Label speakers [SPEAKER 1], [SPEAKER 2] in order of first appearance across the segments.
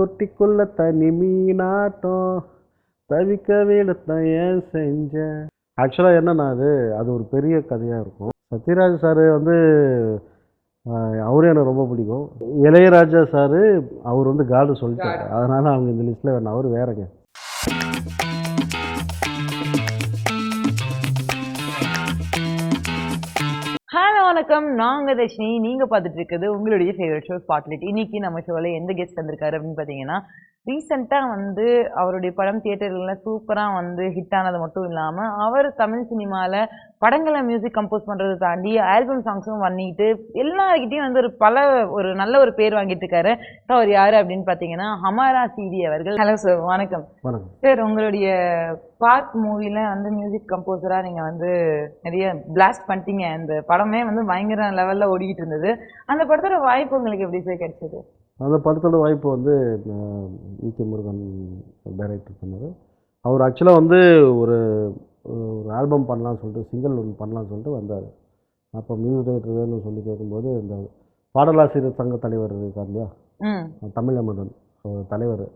[SPEAKER 1] தொட்டிக்குள்ள தனி மீனாட்டம் தவிக்க விழுத்தான் ஏன் செஞ்ச. ஆக்சுவலாக என்னன்னா அது அது ஒரு பெரிய கதையாக இருக்கும். சத்யராஜ் சார் வந்து அவரும் எனக்கு ரொம்ப பிடிக்கும். இளையராஜா சார் அவர் வந்து காடு சொல்லிட்டாரு, அதனால் அவங்க இந்த லிஸ்ட்டில் வேணும். அவர் வேறங்க.
[SPEAKER 2] ஹலோ வணக்கம், நாங்கள் தர்ஷினி. நீங்கள் பார்த்துட்டு இருக்கிறது உங்களுடைய ஃபேவரட் ஷோ ஸ்பாட்லைட். இன்னைக்கு நம்ம ஷோவில் எந்த கெஸ்ட் வந்திருக்காரு அப்படின்னு பார்த்தீங்கன்னா, ரீசெண்டாக வந்து அவருடைய படம் தியேட்டர்களில் சூப்பராக வந்து ஹிட் ஆனது மட்டும் இல்லாமல் அவர் தமிழ் சினிமாவில் படங்களை மியூசிக் கம்போஸ் பண்ணுறதை தாண்டி ஆல்பம் சாங்ஸும் பண்ணிட்டு எல்லாருக்கிட்டையும் வந்து ஒரு நல்ல ஒரு பேர் வாங்கிட்டு இருக்காரு. ஸோ அவர் யார் அப்படின்னு பார்த்தீங்கன்னா ஹமாரா சிடி அவர்கள். ஹலோ சார், வணக்கம். சார், உங்களுடைய பார்க் மூவியில் வந்து மியூசிக் கம்போசராக நீங்கள் வந்து நிறைய பிளாஸ்ட் பண்ணிட்டீங்க. அந்த படமே வந்து பயங்கர லெவலில் ஓடிக்கிட்டு இருந்தது. அந்த படத்தோட வாய்ப்பு உங்களுக்கு எப்படி சார் கிடைச்சது?
[SPEAKER 1] அந்த படத்தோட வாய்ப்பு வந்து ஈகே முருகன் டைரக்டர் பண்ணார். அவர் ஆக்சுவலாக வந்து ஒரு ஆல்பம் பண்ணலான்னு சொல்லிட்டு, சிங்கிள் ஒன்று பண்ணலான்னு சொல்லிட்டு வந்தார். அப்போ மியூசிக் டைரக்டர் வேணும்னு சொல்லி கேட்கும்போது, இந்த பாடலாசிரியர் சங்க தலைவர் இருக்கார் இல்லையா, தமிழமுதன் தலைவர்,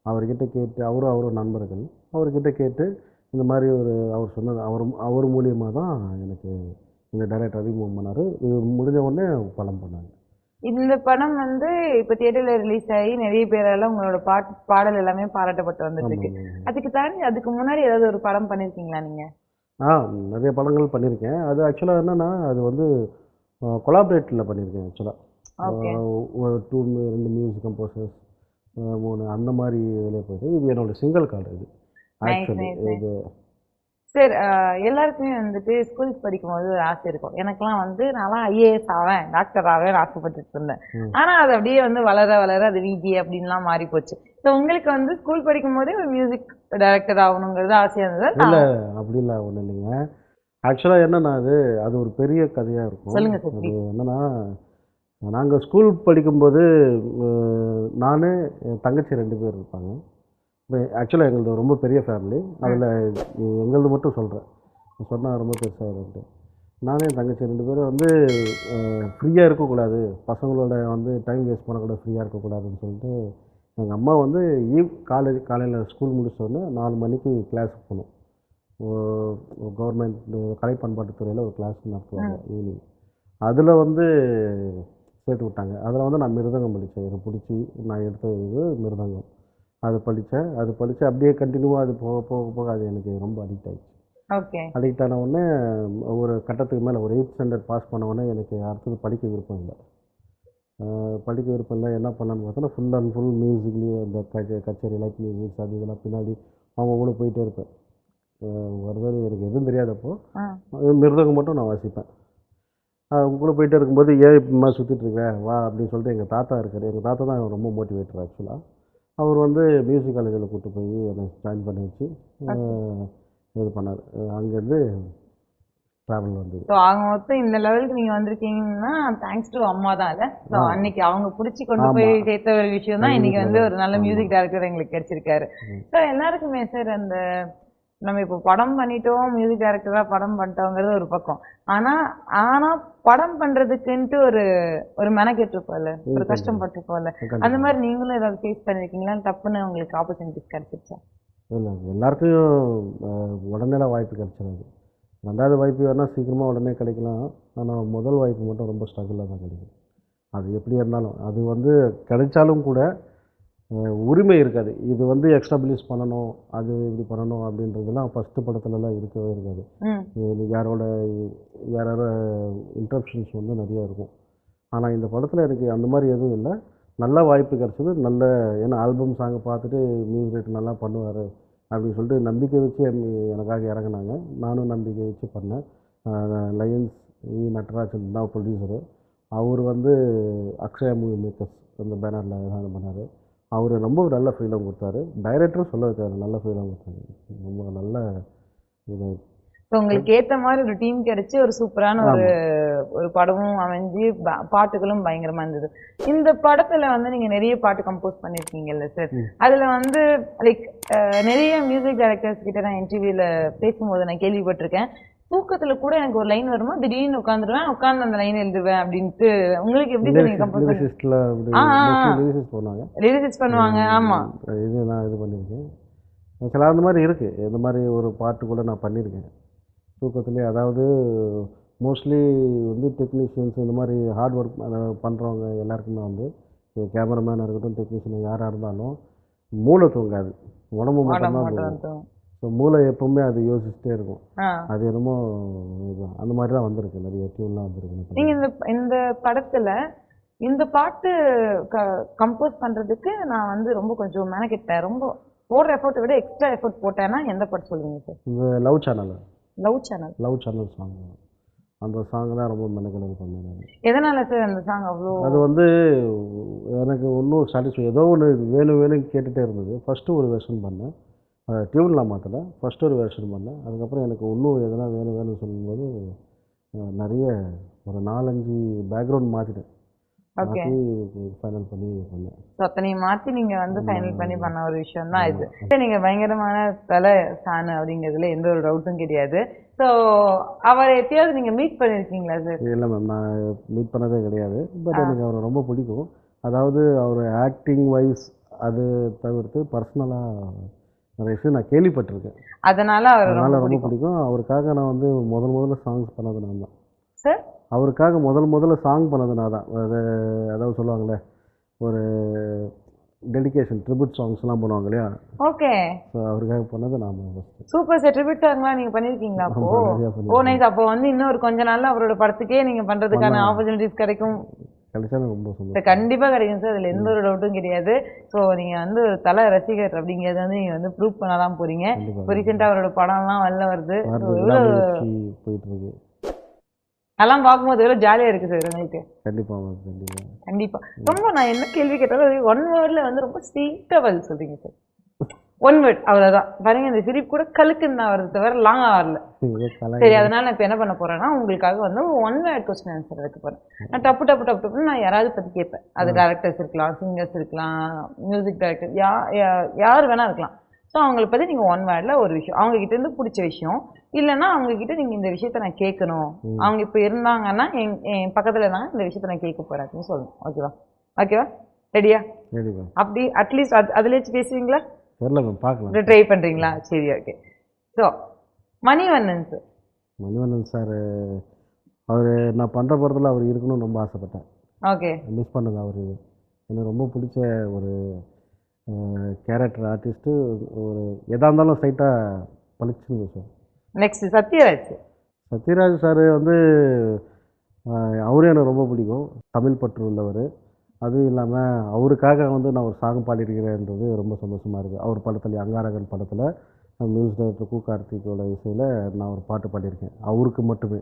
[SPEAKER 1] அவர்கிட்ட கேட்டு, அவரும் நண்பர்கள், அவர்கிட்ட கேட்டு இந்த மாதிரி அவர் சொன்னது, அவர் மூலியமாக தான் எனக்கு இந்த டைரக்டர் அறிமுகம் பண்ணார். முடிஞ்ச உடனே படம் பண்ணாங்க.
[SPEAKER 2] இந்த படம் வந்து இப்போ தியேட்டர்ல ரிலீஸ் ஆகி நிறைய பேரால உங்களோட பாடல் எல்லாமே பாராட்டப்பட்டு வந்துட்டு இருக்கு. அதுக்கு தாண்டி அதுக்கு முன்னாடி ஏதாவது ஒரு படம் பண்ணியிருக்கீங்களா நீங்க?
[SPEAKER 1] நிறைய படங்கள் பண்ணியிருக்கேன். அது ஆக்சுவலாக என்னன்னா, அது வந்து கொலாபரேட்டில் பண்ணியிருக்கேன். ஆக்சுவலாக 2 மியூசிக் கம்போசர்ஸ் 3 அந்த மாதிரி இதில் போயிட்டு, இது என்னோட சிங்கிள் கார்டு. இது ஆக்சுவலி இது
[SPEAKER 2] சார், எல்லாருக்குமே வந்துட்டு ஸ்கூல்ஸ் படிக்கும்போது ஒரு ஆசை இருக்கும். எனக்குலாம் வந்து நான்லாம் ஐஏஎஸ் ஆவேன், டாக்டர் ஆவேன் ஆசைப்பட்டுட்டு இருந்தேன். ஆனால் அது அப்படியே வந்து வளர வளர அது விஜி அப்படின்லாம் மாறி போச்சு. ஸோ உங்களுக்கு வந்து ஸ்கூல் படிக்கும் போதே ஒரு மியூசிக் டைரக்டர் ஆகணுங்கிறது ஆசையாக இருந்தது?
[SPEAKER 1] இல்லை, அப்படிலாம் ஒன்றும் இல்லைங்க. ஆக்சுவலாக என்னன்னா அது ஒரு பெரிய கதையாக இருக்கும்.
[SPEAKER 2] சொல்லுங்கள் சார்.
[SPEAKER 1] அது என்னன்னா, நாங்கள் ஸ்கூல் படிக்கும்போது நான், என் தங்கச்சி 2 பேர் இருப்பாங்க. ஆக்சுவலாக எங்களது ரொம்ப பெரிய ஃபேமிலி. அதில் எங்களது மட்டும் சொல்கிறேன், சொன்னால் ரொம்ப பெருசாக. நானே என் தங்கச்சி 2 பேரும் வந்து ஃப்ரீயாக இருக்கக்கூடாது, பசங்களோட வந்து டைம் வேஸ்ட் பண்ணக்கூடாது, ஃப்ரீயாக இருக்கக்கூடாதுன்னு சொல்லிட்டு எங்கள் அம்மா வந்து காலையில் ஸ்கூல் முடிச்சோடனே 4 மணிக்கு கிளாஸுக்கு போகணும். கவர்மெண்ட் கலை பண்பாட்டுத்துறையில் ஒரு கிளாஸ் நடத்துவாங்க ஈவினிங். அதில் வந்து சேர்த்து விட்டாங்க. அதில் வந்து நான் மிருதங்கம் படித்தேன். எனக்கு பிடிச்சி நான் எடுத்த இது மிருதங்கம். அது படித்தேன். அப்படியே கண்டினியூவாக அது போக போக போக அது எனக்கு ரொம்ப அடிக்ட் ஆகிடுச்சு.
[SPEAKER 2] ஓகே.
[SPEAKER 1] அடிக்ட் ஆன உடனே ஒரு கட்டத்துக்கு மேலே ஒரு 8th ஸ்டாண்டர்ட் பாஸ் பண்ண உடனே எனக்கு அடுத்தது படிக்க விருப்பம் இல்லை. என்ன பண்ணலான்னு பார்த்தோன்னா, ஃபுல் அண்ட் ஃபுல் மியூசிக்லேயே இந்த கச்சேரி, லைட் மியூசிக்ஸ், அது இதெல்லாம் பின்னாடி அவங்க கூட போயிட்டே இருப்பேன். வருது எனக்கு எதுவும் தெரியாதப்போ மிருதங்கம் மட்டும் நான் வாசிப்பேன். அவங்க கூட போயிட்டே இருக்கும்போது, ஏன் இப்படிமா சுற்றிட்டுருக்கேன் வா அப்படின்னு சொல்லிட்டு எங்கள் தாத்தா இருக்கார். எங்கள் தாத்தா தான் ரொம்ப மோட்டிவேட்டர். ஆக்சுவலாக அவர் வந்து மியூசிக் காலேஜில் கூப்பிட்டு போய் என்னை ஜாயின் பண்ணி வச்சு இது பண்ணார். அங்கேருந்து ட்ராவல் வந்தது.
[SPEAKER 2] ஸோ அவங்க மொத்தம் இந்த லெவலுக்கு நீங்கள் வந்திருக்கீங்கன்னா தேங்க்ஸ் டு அம்மா தான். இல்லை, ஸோ அன்னைக்கு அவங்க பிடிச்சி கொண்டு போய் சேர்த்த ஒரு விஷயம் தான் இன்றைக்கி வந்து ஒரு நல்ல மியூசிக் டைரக்டர் எங்களுக்கு கிடைச்சிருக்காரு. ஸோ எல்லாருக்குமே சார், அந்த நம்ம இப்போ படம் பண்ணிட்டோம், மியூசிக் டைரக்டராக படம் பண்ணிட்டோங்கிறது ஒரு பக்கம். ஆனால் படம் பண்ணுறதுக்குன்ட்டு ஒரு மெனக்கெட்டுருப்போம்ல, ஒரு கஷ்டப்பட்டுருப்போம்ல, அந்த மாதிரி நீங்களும் ஏதாவது ஃபேஸ் பண்ணியிருக்கீங்களா? தப்புன்னு உங்களுக்கு ஆப்பர்ச்சுனிட்டிஸ் கிடைச்சிருச்சா?
[SPEAKER 1] இல்லை, எல்லாருக்கும் உடனே வாய்ப்பு கிடைச்சிடாது. 2வது வாய்ப்பு வேணால் சீக்கிரமாக உடனே கிடைக்கலாம். ஆனால் முதல் வாய்ப்பு மட்டும் ரொம்ப ஸ்ட்ரகிளாக தான் கிடைக்கும். அது எப்படி இருந்தாலும் அது வந்து கிடைச்சாலும் கூட உரிமை இருக்காது. இது வந்து எக்ஸ்டாப்ளிஷ் பண்ணணும், அது இப்படி பண்ணணும் அப்படின்றதுலாம் ஃபஸ்ட்டு படத்துலலாம் இருக்கவே இருக்காது. யாரோட இன்டரப்ஷன்ஸ் வந்து நிறையா இருக்கும். ஆனால் இந்த படத்தில் எனக்கு அந்த மாதிரி எதுவும் இல்லை. நல்ல வாய்ப்பு கிடச்சிது. ஏன்னா ஆல்பம் சாங்கை பார்த்துட்டு மியூசிக் டைரக்டர் நல்லா பண்ணுவார் அப்படின்னு சொல்லிட்டு நம்பிக்கை வச்சு எனக்காக இறங்கினாங்க. நானும் நம்பிக்கை வச்சு பண்ணேன். லயன்ஸ் நட்ராஜன் தான் ப்ரொடியூசரு. அவர் வந்து அக்ஷயா மூவி மேக்கர்ஸ் அந்த பேனரில் தான் பண்ணார். அவர் ரொம்ப நல்ல ஃப்ரீடம் கொடுத்தாரு. டைரக்டரும் சொல்ல வச்சார், நல்ல ஃப்ரீடம் கொடுத்தாரு. ரொம்ப நல்ல இது.
[SPEAKER 2] ஸோ உங்களுக்கு ஏற்ற மாதிரி ஒரு டீம் கிடைச்சி ஒரு சூப்பரான ஒரு படமும் அமைஞ்சு பாட்டுகளும் பயங்கரமாக இருந்தது. இந்த படத்தில் வந்து நீங்கள் நிறைய பாட்டு கம்போஸ் பண்ணியிருக்கீங்கல்ல சார், அதில் வந்து லைக் நிறைய மியூசிக் டைரக்டர்ஸ் கிட்ட நான் இன்டர்வியூவில் பேசும்போது நான் கேள்விப்பட்டிருக்கேன், தூக்கத்துல கூட எனக்கு ஒரு லைன் வருமா திடீர்னு உட்காந்துருவேன் உட்காந்து அந்த லைன் எழுதுவேன் அப்படின்ட்டு உங்களுக்கு எப்படி சார் நீங்க கம்போஸ் பண்ணி
[SPEAKER 1] லிரிசிஸ்டில் அப்படி
[SPEAKER 2] ஆ ஆ
[SPEAKER 1] மோஸ்ட்லி லிரிசிஸ்ட் போனாங்க.
[SPEAKER 2] லிரிக்ஸ் பண்ணுவாங்க ஆமா
[SPEAKER 1] இது நான் இது பண்ணியிருக்கேன். சில அந்த மாதிரி இருக்குது. இந்த மாதிரி ஒரு பாட்டு கூட நான் பண்ணியிருக்கேன் தூக்கத்துலேயே. அதாவது மோஸ்ட்லி வந்து டெக்னீஷியன்ஸ் இந்த மாதிரி ஹார்ட் ஒர்க் பண்ணுறவங்க எல்லாருக்குமே வந்து கேமராமேனாக இருக்கட்டும், டெக்னீஷியன் யாராக இருந்தாலும் மூளை தூங்காது, உடம்பு மட்டும்தான் தூங்கும்.
[SPEAKER 2] மட்டும்
[SPEAKER 1] ஸோ மூளை எப்பவுமே அது யோசிச்சுட்டே இருக்கும்.
[SPEAKER 2] ஆ
[SPEAKER 1] அது என்னமோ இதுதான் அந்த மாதிரி தான் வந்திருக்கு, நிறைய டியூன்லாம் வந்திருக்கு.
[SPEAKER 2] நீங்க இந்த படத்துல இந்த பாட்டு கம்போஸ் பண்றதுக்கு நான் வந்து ரொம்ப கொஞ்சம் மெனக்கிட்டேன், ரொம்ப போடுற எஃபோர்ட்டை விட எக்ஸ்ட்ரா எஃபோர்ட் போட்டேன்னா எந்த பாட்டு சொல்லுவீங்க சார்?
[SPEAKER 1] இந்த love channel
[SPEAKER 2] love channel
[SPEAKER 1] song, அந்த சாங் தான் ரொம்ப மெனக்கெடல் பண்ணேன் நான்.
[SPEAKER 2] எதனால சார் அந்த சாங் அவ்வளோ?
[SPEAKER 1] அது வந்து எனக்கு ஒன்றும் சாட்டிஸ்ஃபை, ஏதோ ஒன்று வேணும் வேணும்னு கேட்டுகிட்டே இருந்தது. ஃபஸ்ட்டு ஒரு வெர்ஷன் பண்ணேன், அதை டியூன்லாம் மாற்றலை, ஃபஸ்ட்டு ஒரு வெர்ஷன் பண்ணேன். அதுக்கப்புறம் எனக்கு இன்னும் எதனா வேணும் வேணும்னு சொல்லும்போது நிறைய ஒரு 4-5 பேக்ரவுண்ட் மாற்றிட்டேன்,
[SPEAKER 2] ஓகே
[SPEAKER 1] மாற்றி ஃபைனல் பண்ணி பண்ணேன்.
[SPEAKER 2] ஸோ அத்தனையும் மாற்றி நீங்கள் வந்து ஃபைனல் பண்ணி பண்ண ஒரு விஷயம் தான் இது. நீங்கள் பயங்கரமான தலை ஃபேனு அப்படிங்கிறதுல எந்த ஒரு டவுட்டும் கிடையாது. ஸோ அவரை எப்பயாவது நீங்கள் மீட் பண்ணியிருக்கீங்களா சார்?
[SPEAKER 1] இல்லை மேம், நான் மீட் பண்ணதே கிடையாது. பட் எனக்கு அவரை ரொம்ப பிடிக்கும். அதாவது அவர் ஆக்டிங் வைஸ் அது தவிர்த்து பர்சனலாக நிறைய விஷயம் நான் கேள்விப்பட்டிருக்கேன்.
[SPEAKER 2] அதனால அவர்
[SPEAKER 1] அதனால்
[SPEAKER 2] ரொம்ப
[SPEAKER 1] ரொம்ப பிடிக்கும். அவருக்காக நான் வந்து முதல்ல சாங்ஸ் பண்ணது நான் தான்.
[SPEAKER 2] சார்
[SPEAKER 1] அவருக்காக முதல்ல சாங் பண்ணது நான் தான். அதாவது சொல்லுவாங்களே ஒரு டெடிகேஷன் ட்ரிபியூட் சாங்ஸ்லாம் பண்ணுவாங்க இல்லையா,
[SPEAKER 2] ஓகே
[SPEAKER 1] ஸோ அவருக்காக பண்ணது நான் தான் ஃபஸ்ட்டு.
[SPEAKER 2] Super sir. ட்ரிபியூட் சாங்லாம் நீங்கள் பண்ணியிருக்கீங்களா அப்போ?
[SPEAKER 1] நிறையா
[SPEAKER 2] ஓ
[SPEAKER 1] பண்ணி
[SPEAKER 2] நைஸ். அப்போ வந்து இன்னொரு கொஞ்ச நாள்ல அவரோட படத்துக்கே நீங்கள் பண்ணுறதுக்கான ஆப்பர்ச்சுனிட்டிஸ் கிடைக்கும்
[SPEAKER 1] கிடைச்சா ரொம்ப சந்தோஷம்.
[SPEAKER 2] சார். கண்டிப்பாக கிடைக்கும் சார், அதில் எந்த ஒரு டவுட்டும் கிடையாது. ஸோ நீங்கள் வந்து ஒரு தலை ரசிகர் அப்படிங்கிறத வந்து நீங்கள் வந்து ப்ரூவ் பண்ண தான் போகிறீங்க. இப்போ ரீசெண்டாக அவரோட படம்லாம் வெளில வருது.
[SPEAKER 1] போயிட்டுருக்கு,
[SPEAKER 2] அதெல்லாம் பார்க்கும்போது எவ்வளோ ஜாலியாக இருக்குது சார் உங்களுக்கு?
[SPEAKER 1] கண்டிப்பாக கண்டிப்பாக
[SPEAKER 2] கண்டிப்பாக. ரொம்ப நான் என்ன கேள்வி கேட்டாலும் ஒன் வேர்டில் வந்து ரொம்ப ஸ்வீட்டாக பதில் சொல்கிறீங்க சார். ஒன் வேர்ட் அவ்வளோதான் பாருங்க. இந்த சிரிப்பு கூட கழுக்குன்னு தான் வருது தவிர லாங்காக வரல. சரி, அதனால நான் இப்போ என்ன பண்ண போறேன்னா உங்களுக்காக வந்து ஒன் வேர்ட் கொஸ்டின் ஆன்சர் வைக்க போறேன். நான் டப்பு நான் யாராவது பற்றி கேட்பேன். அது டேரக்டர்ஸ் இருக்கலாம், சிங்கர்ஸ் இருக்கலாம், மியூசிக் டைரக்டர், யார் வேணா இருக்கலாம். ஸோ அவங்கள பற்றி நீங்கள் ஒன் வேர்டில் ஒரு விஷயம், அவங்ககிட்ட இருந்து பிடிச்ச விஷயம், இல்லைன்னா அவங்ககிட்ட நீங்கள் இந்த விஷயத்த நான் கேட்கணும், அவங்க இப்போ இருந்தாங்கன்னா என் பக்கத்தில் இருந்தாங்க, இந்த விஷயத்த நான் கேட்க போகிறேன் அப்படின்னு சொல்லணும். ஓகேவா ரெடியா? அப்படி அட்லீஸ்ட் அதுலேயாச்சும் பேசுவீங்களா?
[SPEAKER 1] தெரியல மேம், பார்க்கலாம்.
[SPEAKER 2] ட்ரை பண்ணுறீங்களா? சரி, okay. So Manivannan sir.
[SPEAKER 1] Manivannan sir, அவர் நான் பண்ணுற படத்தில் அவர் இருக்கணும்னு ரொம்ப ஆசைப்பட்டேன்.
[SPEAKER 2] ஓகே.
[SPEAKER 1] மிஸ் பண்ணது அவர். எனக்கு ரொம்ப பிடிச்ச ஒரு கேரக்டர் ஆர்டிஸ்ட்டு. ஒரு எதாக இருந்தாலும் ஸ்ட்ரைட்டாக பளிச்சுன்னு சார்.
[SPEAKER 2] நெக்ஸ்ட் சத்யராஜ்
[SPEAKER 1] சார் வந்து அவரும் எனக்கு ரொம்ப பிடிக்கும். தமிழ் பற்று உள்ளவர். அதுவும் இல்லாமல் அவருக்காக வந்து நான் ஒரு சாங் பாடியிருக்கிறேன்றது ரொம்ப சந்தோஷமாக இருக்குது. அவர் படத்தில் அங்காரகன் படத்தில் மியூசிக் டைரக்டர் கு கார்த்திகோட இசையில் நான் ஒரு பாட்டு பாடியிருக்கேன், அவருக்கு மட்டுமே.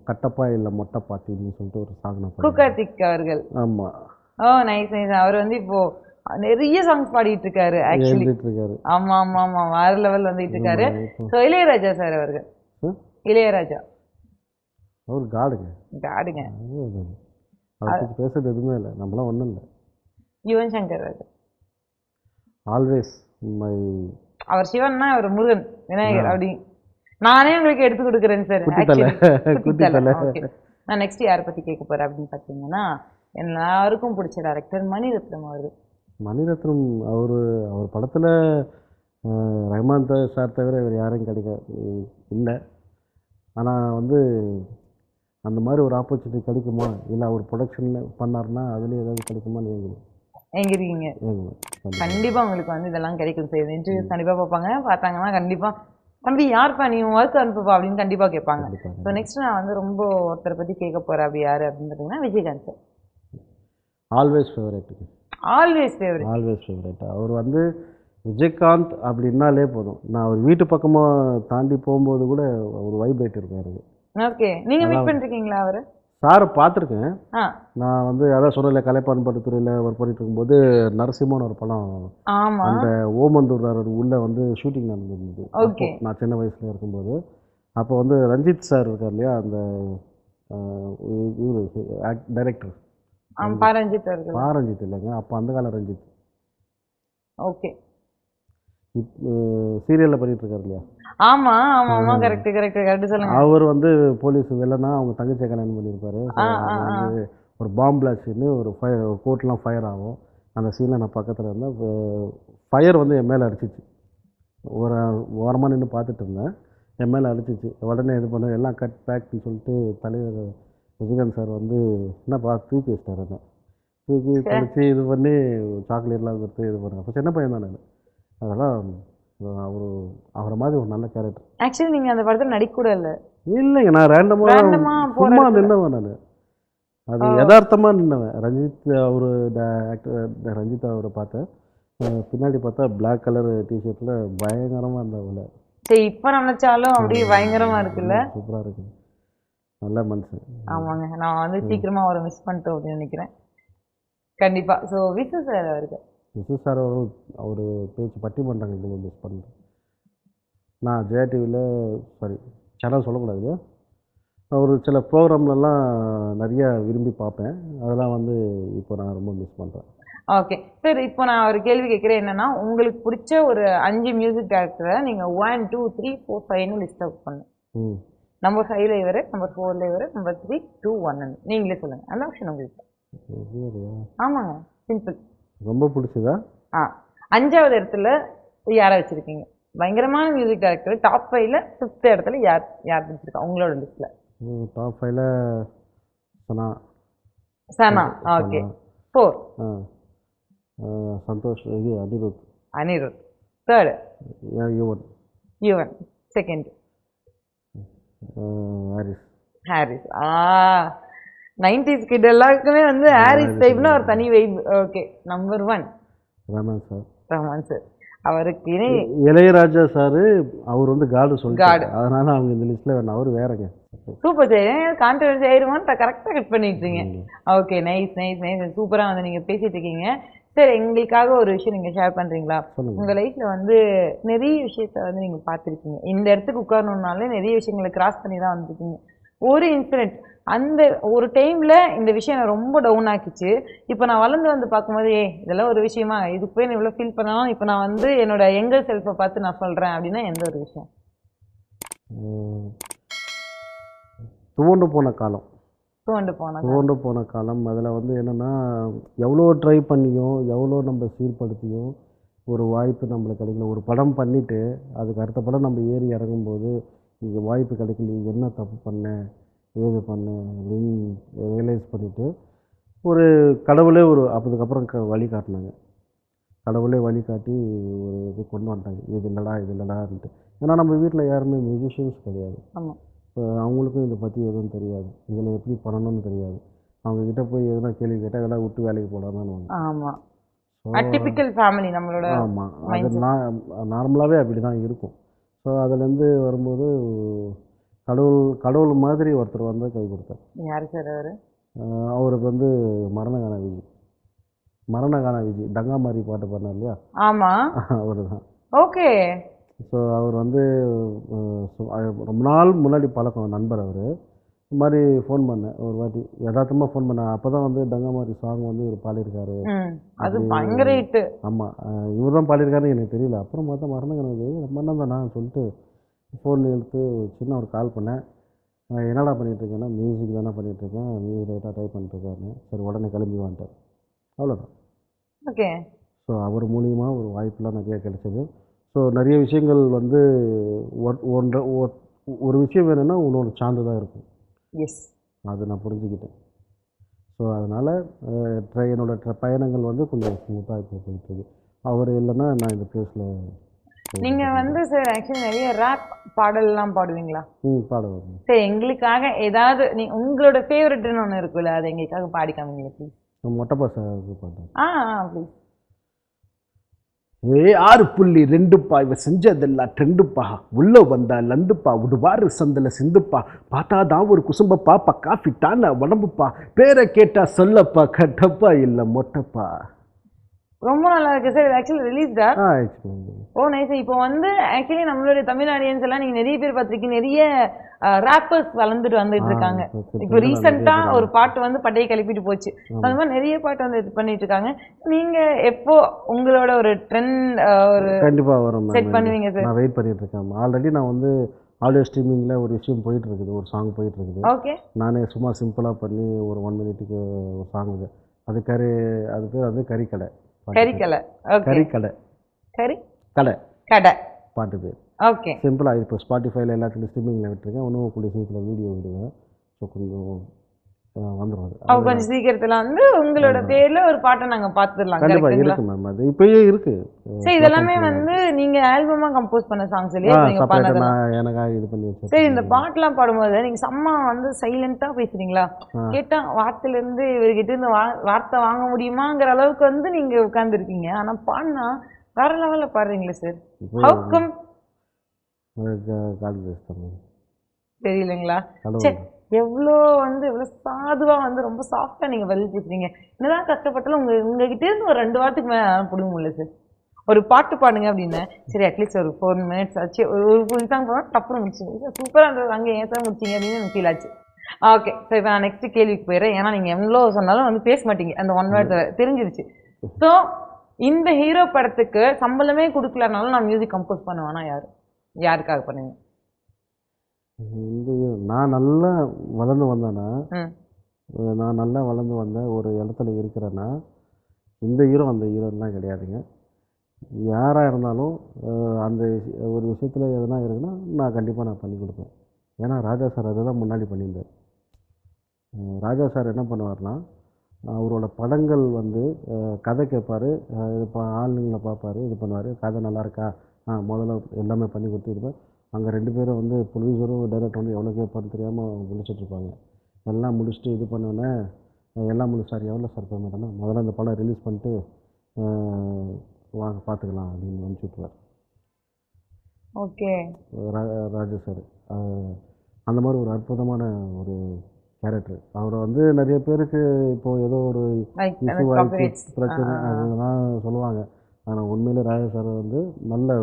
[SPEAKER 1] கட்டப்பா இல்லை மொட்டை பாத்தின்னு சொல்லிட்டு ஒரு சாங் நான்
[SPEAKER 2] கு கார்த்திக் அவர்கள்.
[SPEAKER 1] ஆமாம்.
[SPEAKER 2] ஓ நைஸ் நைஸ். அவர் வந்து இப்போ நிறைய சாங்ஸ் பாடிட்டு இருக்காரு ஆக்சுவலி. ஆமா ஆமா ஆமா, வேற லெவல் வந்துட்டு இருக்காரு. ஸோ இளையராஜா சார் அவர்கள். இளையராஜா
[SPEAKER 1] அவர் காடுங்க. அவரை பற்றி பேசுறது எதுவுமே இல்லை, நம்மளாம் ஒன்றும் இல்லை.
[SPEAKER 2] யுவன் சங்கர் ராஜா.
[SPEAKER 1] Always my.
[SPEAKER 2] அவர் சிவன்னா அவர் முருகன் விநாயகர் அப்படி நானே உங்களுக்கு எடுத்து கொடுக்குறேன் சார். நான் நெக்ஸ்ட் யாரை பற்றி கேட்க போகிறேன் அப்படின்னு பார்த்தீங்கன்னா, எல்லாருக்கும் பிடிச்ச டேரக்டர் மணிரத்னம் அவர்கள்.
[SPEAKER 1] மணிரத்னம் அவர் படத்தில் ரஹ்மான் சார் தவிர இவர் யாரும் இல்லை. ஆனால் வந்து அந்த மாதிரி ஒரு ஆப்பர்ச்சுனிட்டி கிடைக்குமா, இல்லை அவர் ப்ரொடக்ஷனில் பண்ணார்னா அதுலேயே ஏதாவது கிடைக்குமான்னு
[SPEAKER 2] எங்கிருக்கீங்க. கண்டிப்பாக உங்களுக்கு வந்து இதெல்லாம் கிடைக்கும் சார். இன்டர்வியூஸ் கண்டிப்பாக பார்ப்பாங்க, பார்த்தாங்கன்னா கண்டிப்பாக தம்பி யார்ப்பா நீ ஒர்க் அனுப்புப்பா அப்படின்னு கண்டிப்பாக கேட்பாங்க. ஸோ நெக்ஸ்ட் நான் வந்து ரொம்ப ஒருத்தரை பற்றி கேட்க போகிறேன். அப்படி யார் அப்படின்னு பார்த்தீங்கன்னா விஜயகாந்த் சார்.
[SPEAKER 1] Always favourite. அவர் வந்து விஜயகாந்த் அப்படின்னாலே போதும், நான் அவர் வீட்டு பக்கமாக தாண்டி போகும்போது கூட ஒரு வைப்ரேட் இருக்கும் எனக்கு.
[SPEAKER 2] ஓகே. நீங்கள் மீட் பண்ணிருக்கீங்களா அவர்?
[SPEAKER 1] சாரை பார்த்துருக்கேன். நான் வந்து அதான் சொன்னல, கலைப்பான் படத்துறையில் ஒர்க் பண்ணிட்டு இருக்கும்போது நரசிம்மன் ஒரு படம், அந்த ஓமந்தூர் உள்ளே வந்து ஷூட்டிங் நடந்திருந்தது.
[SPEAKER 2] ஓகே.
[SPEAKER 1] நான் சின்ன வயசில் இருக்கும்போது அப்போ வந்து ரஞ்சித் சார் இருக்கார் இல்லையா, அந்த டைரக்டர்
[SPEAKER 2] பாரஞ்சித்
[SPEAKER 1] இல்லைங்க, அப்போ அந்த கால ரஞ்சித்.
[SPEAKER 2] ஓகே.
[SPEAKER 1] சீரியலில் பண்ணிகிட்டு இருக்காரு இல்லையா,
[SPEAKER 2] ஆமா ஆமா ஆமா, கரெக்ட் கரெக்ட் கரெக்ட், சொல்லுங்க.
[SPEAKER 1] அவர் வந்து போலீஸ் வில்லனா அவங்க தங்கச்சியை கல்யாணம் பண்ணியிருப்பாரு. ஸோ அது வந்து ஒரு பாம் பிளாஸ்ட்னு ஒரு ஃபயர், கோர்ட்லாம் ஃபயர் ஆகும். அந்த சீனில் நான் பக்கத்தில் இருந்தேன். ஃபயர் வந்து என் மேலே அடிச்சிச்சு. ஒரு ஓரமாக நின்று பார்த்துட்டு இருந்தேன். என் மேலே அடிச்சிச்சு. உடனே இது பண்ண எல்லாம் கட் பேக்னு சொல்லிட்டு தலைவர் விஜயகாந்த் சார் வந்து என்னப்பா தூக்கி வச்சிட்டார். என்ன தூக்கி கழிச்சு இது பண்ணி சாக்லேட்லாம் கொடுத்து இது பண்ணுறேன். அப்போ சின்ன பையன் தான் நான். அதெல்லாம் அவரை மாதிரி ஒரு நல்ல கேரக்டர்.
[SPEAKER 2] ஆக்சுவலி நீங்க அந்த படத்துல நடிக்க கூட இல்ல.
[SPEAKER 1] இல்லைங்க, நான் ரேண்டமாக சும்மா நின்னவன். நான் அது யதார்த்தமாக நின்னவன். ரஞ்சித் அவரு ஆக்டர் ரஞ்சித் அவரை பார்த்தேன். பின்னாடி பார்த்தா பிளாக் கலர் டிஷர்ட்டில் பயங்கரமாக இருந்தவங்கள.
[SPEAKER 2] சரி, இப்போ நினைச்சாலும் அப்படியே பயங்கரமா இருக்குல்ல.
[SPEAKER 1] சூப்பராக இருக்கு, நல்ல மனுஷன்.
[SPEAKER 2] ஆமாங்க, நான் வந்து சீக்கிரமா அவரை மிஸ் பண்ணிட்டோம் அப்படின்னு நினைக்கிறேன். கண்டிப்பா. ஸோ விசு சார் அவருக்கு
[SPEAKER 1] சார் அவர்கள் அவர் பேச்சு பட்டிமன்றங்கள் இன்னும் மிஸ் பண்ணுறேன். நான் ஜெயா டிவியில் சாரி சேனல் சொல்லக்கூடாது இல்லையா, அவர் சில ப்ரோக்ராம்லலாம் நிறையா விரும்பி பார்ப்பேன். அதெல்லாம் வந்து இப்போ நான் ரொம்ப மிஸ் பண்ணுறேன்.
[SPEAKER 2] ஓகே சார், இப்போ நான் ஒரு கேள்வி கேட்குறேன். என்னன்னா, உங்களுக்கு பிடிச்ச ஒரு 5 மியூசிக் டைரக்டரை நீங்கள் 1 2 3 4 5ன்னு லிஸ்ட் அவுட் பண்ணுங்க. நம்பர் 5ல இவர், நம்பர் 4ல இவர், நம்பர் 3 2 1 நீங்களே சொல்லுங்க. அந்த ஆப்ஷன் உங்களுக்கு. ஆமாங்க, சிம்பிள்.
[SPEAKER 1] ரொம்ப பிடிச்சதா?
[SPEAKER 2] 5வது இடத்துல யாரை வச்சிருக்கீங்க? பயங்கரமான மியூசிக் டைரக்டர். டாப் 5ல 5th இடத்துல யார் பிடிச்சிருக்கா உங்களோட லிஸ்ட்ல?
[SPEAKER 1] டாப் 5ல
[SPEAKER 2] சனா. ஓகே. 4
[SPEAKER 1] சந்தோஷ், இது
[SPEAKER 2] Anirudh. 3rd Yuvan. 2nd Harris. 90s kit எல்லாருக்குமே வந்து ஹாரிஸ் டைப்னா ஒரு தனி vibe. Okay. Number 1 Rahman sir. அவருக்கு
[SPEAKER 1] இளையராஜா சார். அவர் வந்து காடு சொல்லிட்டாரு, அதனால அவங்க இந்த லிஸ்ட்ல வேணும். அவர் வேறங்க.
[SPEAKER 2] Super sir. கான்ட்ரவர்சி ஆயிருமான்னு கரெக்டாக கட் பண்ணிட்டுருங்க. Okay, nice nice nice. சூப்பராக வந்து நீங்கள் பேசிட்டு இருக்கீங்க. சார், எங்களுக்காக ஒரு விஷயம் நீங்கள் ஷேர் பண்ணுறீங்களா? உங்கள் லைஃப்பில் வந்து நிறைய விஷயத்த வந்து நீங்கள் பார்த்துருக்கீங்க. இந்த இடத்துக்கு உட்காரணுன்னாலே நிறைய விஷயங்களை கிராஸ் பண்ணி தான் வந்துருக்கீங்க. ஒரு இன்சிடென்ட், அந்த ஒரு டைமில் இந்த விஷயம் நான் ரொம்ப டவுன் ஆக்கிச்சு. இப்போ நான் வளர்ந்து வந்து பார்க்கும்போது இதெல்லாம் ஒரு விஷயமா, இதுக்கு போய் நான் இவ்வளோ ஃபீல் பண்ணாலும் இப்போ நான் வந்து என்னோட யங்கர் செல்ஃபை பார்த்து நான் சொல்கிறேன் அப்படின்னா எந்த ஒரு விஷயம்?
[SPEAKER 1] துவண்டு போன காலம். அதில் வந்து என்னென்னா, எவ்வளோ ட்ரை பண்ணியும் எவ்வளோ நம்ம சீர்படுத்தியும் ஒரு வாய்ப்பு நம்மளுக்கு கிடைக்கல. ஒரு படம் பண்ணிவிட்டு அதுக்கு அடுத்த படம் நம்ம ஏறி இறங்கும்போது இங்கே வாய்ப்பு கிடைக்கல, என்ன தப்பு பண்ணேன் ஏது பண்ணேன் அப்படின்னு ரியலைஸ் பண்ணிவிட்டு ஒரு கடவுளே அதுக்கப்புறம் வழி காட்டினாங்க. கடவுளே வழிகாட்டி ஒரு இது கொண்டு வந்துட்டாங்க. இது இல்லைடான்ட்டு. ஏன்னா நம்ம வீட்டில் யாருமே மியூசிஷியன்ஸ் கிடையாது. இப்போ அவங்களுக்கும் இதை பற்றி எதுவும் தெரியாது, இதில் எப்படி பண்ணணும்னு தெரியாது. அவங்கக்கிட்ட போய் எதுனா கேள்வி கேட்டால் இதெல்லாம் விட்டு வேலைக்கு போகலான்னு.
[SPEAKER 2] ஆமாம், நம்மளோட.
[SPEAKER 1] ஆமாம், அது நார்மலாகவே அப்படி தான் இருக்கும். ஸோ அதுலேருந்து வரும்போது கடவுள் மாதிரி ஒருத்தர் வந்து கை கொடுத்தார்.
[SPEAKER 2] யார் சார் அவர்?
[SPEAKER 1] அவருக்கு வந்து மரணகான விஜய் டங்காமாரி பாட்டு பண்ணார் இல்லையா?
[SPEAKER 2] ஆமாம்,
[SPEAKER 1] அவர் தான்.
[SPEAKER 2] ஓகே.
[SPEAKER 1] ஸோ அவர் வந்து ரொம்ப நாள் முன்னாடி பழக்கம் நண்பர். அவர் இந்த மாதிரி ஃபோன் பண்ணேன் ஒரு வாட்டி, யதார்த்தமாக ஃபோன் பண்ணேன். அப்போ தான் வந்து டங்காமாரி சாங் வந்து இவர் பாடியிருக்காரு.
[SPEAKER 2] அது பயங்கர ஹிட்.
[SPEAKER 1] ஆமாம், இவர் தான் பாடியிருக்காருன்னு எனக்கு தெரியல. அப்புறம் பார்த்தா மரணகான விஜய் ரொம்ப என்ன தானா சொல்லிட்டு ஃபோன் எடுத்து சின்ன ஒரு கால் பண்ணேன். என்னடா பண்ணிகிட்ருக்கேன்னா, மியூசிக் தானே பண்ணிகிட்ருக்கேன், மியூசிக் ரைட்டாக ட்ரை பண்ணிட்டுருக்காருன்னு. சரி உடனே கிளம்பி வந்துட்டார். அவ்வளோதான்.
[SPEAKER 2] ஓகே.
[SPEAKER 1] ஸோ அவர் மூலியமாக ஒரு வாய்ப்பெலாம் நிறையா கிடைச்சது. ஸோ நிறைய விஷயங்கள் வந்து ஒரு விஷயம் வேணும்னா இன்னொரு சார்ந்து தான் இருக்கும்.
[SPEAKER 2] எஸ், அது
[SPEAKER 1] நான் புரிஞ்சுக்கிட்டேன். ஸோ அதனால் என்னோடய பயணங்கள் வந்து கொஞ்சம் ஸ்மூத்தாக இப்போ போயிட்டுருக்கு. அவர் இல்லைன்னா நான் இந்த பிளேஸில்.
[SPEAKER 2] நீங்கள் வந்து சார் ஆக்சுவலி நிறைய ரேப் பாடல்லாம் பாடுவீங்களா?
[SPEAKER 1] பாடுவேன்.
[SPEAKER 2] சரி, எங்களுக்காக ஏதாவது உங்களோட ஃபேவரட்னு ஒன்று இருக்குல்ல, அதை எங்களுக்காக பாடி காமிங்களா ப்ளீஸ்?
[SPEAKER 1] மொட்டைப்பா சார் பாட்டேன்.
[SPEAKER 2] ப்ளீஸ்.
[SPEAKER 1] 6.2 இவ செஞ்சதெல்லாம் ட்ரெண்டுப்பா, உள்ள வந்தா லண்டுப்பா, விடுவாரு சந்தில சிந்துப்பா, பார்த்தாதான் ஒரு குசும்பப்பா, பக்கா ஃபிட்டான உடம்புப்பா, பேரை கேட்டா சொல்லப்பா, கட்டப்பா இல்லை மொட்டைப்பா.
[SPEAKER 2] ரொம்ப நல்லா இருக்கு சார். ஆக்சுவலி ரிலீஸ்டா?
[SPEAKER 1] ஆயிடுச்சு.
[SPEAKER 2] ஓ நைஸ். இப்போ வந்து ஆக்சுவலி நம்மளுடைய தமிழ் ஆடியன்ஸ் எல்லாம் நீங்க நிறைய பேர் பார்த்திருக்கீங்க, நிறைய ரேப்பர்ஸ் வளர்ந்துட்டு வந்துட்டு இருக்காங்க. இப்போ ரீசெண்டா ஒரு பாட்டு வந்து பட்டையை கிளப்பிட்டு போச்சு. அந்த மாதிரி நிறைய பாட்டு வந்து இது பண்ணிட்டு இருக்காங்க. நீங்க எப்போ உங்களோட ஒரு ட்ரெண்ட் ஒரு
[SPEAKER 1] கண்டிப்பா வரும் மேம்.
[SPEAKER 2] செட் பண்ணுவீங்க சார்?
[SPEAKER 1] நான் வெயிட் பண்ணிட்டு இருக்கேன். ஆல்ரெடி நான் வந்து ஆடியோ ஸ்ட்ரீமிங்கில் ஒரு விஷயம் போயிட்டு இருக்குது, ஒரு சாங் போயிட்டு இருக்குது.
[SPEAKER 2] ஓகே.
[SPEAKER 1] நானே சும்மா சிம்பிளாக பண்ணி ஒரு 1 மினிட்டுக்கு ஒரு சாங் இது. அது அது பேர் வந்து கறிக்கடை.
[SPEAKER 2] கறிக்கடை. ஓகே.
[SPEAKER 1] கறிக்கடை. கடை.
[SPEAKER 2] கடை.
[SPEAKER 1] பாட்டு பேர்.
[SPEAKER 2] ஓகே.
[SPEAKER 1] சிம்பிளாக இப்போ ஸ்பாட்டிஃபைல எல்லாத்துலேயும் ஸ்ட்ரீமிங்கில் விட்டுருக்கேன். இன்னும் கூடிய சீக்கிரத்தில் வீடியோ விடுவேன். ஸோ கொஞ்சம் வந்துடும் அது.
[SPEAKER 2] கொஞ்சம் சீக்கிரத்துல வந்து உங்களோட பேர்ல ஒரு பாட்டை நாங்க பாத்துடலாம்.
[SPEAKER 1] கண்டிப்பா இருக்கு மேம். அது இப்பயே இருக்கு.
[SPEAKER 2] சரி, இதெல்லாமே வந்து நீங்க ஆல்பமா கம்போஸ் பண்ண சாங்ஸ் இல்லையா நீங்க பண்ணதெல்லாம்?
[SPEAKER 1] எனக்காக இது பண்ணி வச்சேன்.
[SPEAKER 2] சரி, இந்த பாட்டுலாம் பாடும்போது நீங்க செம்ம வந்து சைலண்டா பேசுறீங்களா? கேட்டா வார்த்தையில இருந்து இவர்கிட்ட இருந்து வார்த்தை வாங்க முடியுமாங்கிற அளவுக்கு வந்து நீங்க உட்கார்ந்து இருக்கீங்க. ஆனா பாடினா வேற லெவல்ல பாடுறீங்களே சார். How come? தெரியலங்களா? எவ்வளோ வந்து எவ்வளோ சாதுவா வந்து ரொம்ப சாஃப்டா நீங்க பதில் பேசுறீங்க. என்னதான் கஷ்டப்பட்டாலும் உங்ககிட்ட இருந்து ஒரு 2 வாரத்துக்கு மேல பிடிக்க முடியல சார். ஒரு பாட்டு பாடுங்க அப்படின்னு, சரி அட்லீஸ்ட் ஒரு 4 மினிட்ஸ் ஆச்சு, ஒரு ஃபுல் சாங் போனால் டப்புனு முடிச்சுங்க. சூப்பராக இருந்தது, அங்கே ஏன் சார் முடிச்சிங்க அப்படின்னு எனக்கு ஃபீல் ஆச்சு. ஓகே, ஸோ இப்போ நான் நெக்ஸ்ட் கேள்விக்கு போயிடுறேன். ஏன்னா நீங்கள் எவ்வளோ சொன்னாலும் வந்து பேச மாட்டீங்க, அந்த 1 வேர்ட் தெரிஞ்சிருச்சு. ஸோ இந்த ஹீரோ படத்துக்கு சம்பளமே கொடுக்கலனாலும் நான் மியூசிக் கம்போஸ் பண்ணுவேன்னா யாருக்காக பண்ணுவீங்க?
[SPEAKER 1] நான் நல்லா வளர்ந்து வந்தேன்னா, நான் நல்லா வளர்ந்து வந்தேன் ஒரு இடத்துல இருக்கிறேன்னா, இந்த ஹீரோ அந்த ஹீரோலாம் கிடையாதுங்க. யாராக இருந்தாலும் அந்த ஒரு விஷயத்தில் எதுனா இருக்குன்னா நான் கண்டிப்பாக நான் பண்ணி கொடுப்பேன். ஏன்னா ராஜா சார் அதை தான் முன்னாடி பண்ணியிருந்தார். ராஜா சார் என்ன பண்ணுவார்னா, அவரோட படங்கள் வந்து கதை கேட்பார், இப்போ ஆளுங்களை பார்ப்பார், இது பண்ணுவார், கதை நல்லா இருக்கா, முதல்ல எல்லாமே பண்ணி கொடுத்துருப்பேன். அங்கே 2 பேரும் வந்து ப்ரொடியூசரும் டைரக்டர் வந்து எவ்வளோ கேட்பான்னு தெரியாமல் முடிச்சுட்ருப்பாங்க. எல்லாம் முடிச்சுட்டு இது பண்ணோன்னே எல்லாம் சார் எவ்வளோ சார் பேமெண்ட்னா, முதல்ல இந்த படம் ரிலீஸ் பண்ணிட்டு வாங்க பார்த்துக்கலாம் அப்படின்னு அனுப்பிச்சி விட்ருவார்.
[SPEAKER 2] ஓகே.
[SPEAKER 1] ராஜா சார் அந்த மாதிரி ஒரு அற்புதமான ஒரு கேரக்டர். அவரை வந்து நிறைய பேருக்கு இப்போது ஏதோ ஒரு இஷ்யூ பிரச்சனை அதெல்லாம் சொல்லுவாங்க. ஆனால் உண்மையிலே ராஜா சார் வந்து நல்ல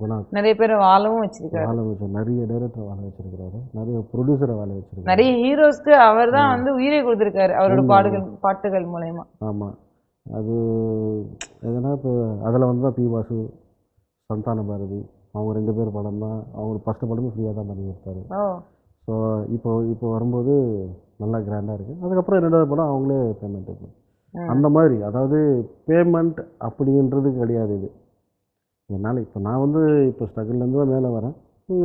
[SPEAKER 1] குணம். நிறைய பேர் வாழவும் வச்சிருக்காரு, நிறைய டைரக்டர் வாழ வச்சிருக்கிறாரு, நிறைய ப்ரொடியூசரை வாழ வச்சிருக்காரு, நிறைய ஹீரோஸ்க்கு அவர் தான் வந்து உயிரை கொடுத்துருக்காரு அவரோட பாட்டுகள் மூலயமா. ஆமாம், அது எதுனா இப்போ அதில் வந்து தான் பி வாசு, சந்தான பாரதி அவங்க 2 பேர் படம் தான், அவங்க ஃபஸ்ட்டு படமும் ஃப்ரீயாக தான் பண்ணி கொடுத்தாரு. ஸோ இப்போ வரும்போது நல்லா கிராண்டாக இருக்குது. அதுக்கப்புறம் 2வது படம் அவங்களே பேமெண்ட் இருக்குது. அந்த மாதிரி, அதாவது பேமெண்ட் அப்படின்றது கிடையாது. இது என்னால் இப்போ நான் வந்து இப்போ ஸ்ட்ரகிள்லேருந்து தான் மேலே வரேன்.